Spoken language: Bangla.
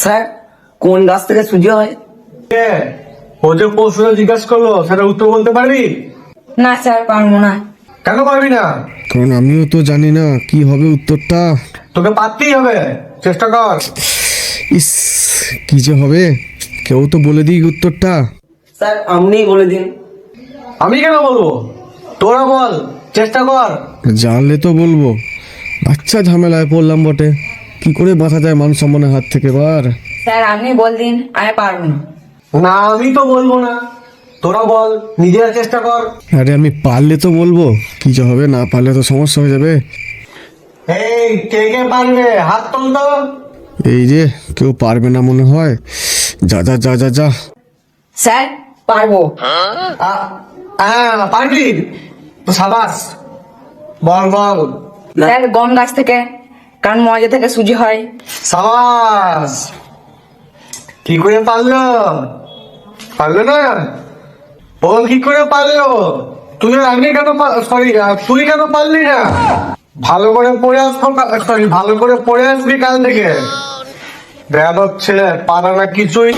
স্যার কোন গাছ থেকে সুজি হয়? ও যে প্রশ্ন জিজ্ঞাসা করলো সেটা উত্তর বলতে পারবি? না স্যার, পারবো না। কেন পারবি না? কারণ আমিও তো জানি না কি হবে উত্তরটা। তোকে পারতেই হবে, চেষ্টা কর। ইস, কি যে হবে, কেউ তো বলে দিই উত্তরটা। স্যার আপনিই বলে দিন। আমি কেন বলবো, তোরা বল, চেষ্টা কর। জানলে তো বলবো। আচ্ছা, ঝামেলায় পড়লাম বটে। কি করে বাঁচা যায় মান সম্মানের হাত থেকে এবার? স্যার আপনি বল দিন, আমি পারবো না। না আমি তো বলবো না, তোরা বল, নিজেরা চেষ্টা কর। আরে আমি পারলে তো বলবো, কি যে হবে, না পারলে তো সমস্যা হয়ে যাবে। এই কে কে পারবে হাত তোল তো। এই যে কেউ পারবে না মনে হয়। যা যা যা যা যা। স্যার পারবো। পারবি তো, সাবাস। বল বল। স্যার গম গাছ থেকে, কারণ ময়দা থেকে সুজি হয়। সাবাস। কি করে পারলো? পারলো না? বল কি করে পারলো? তুই আগে কেন, সরি তুই কেন পারলি না? ভালো করে পড়ে আসবো, সরি ভালো করে পড়ে আসবি কাল থেকে। বেয়াদব ছেলে, পারা না কিছুই।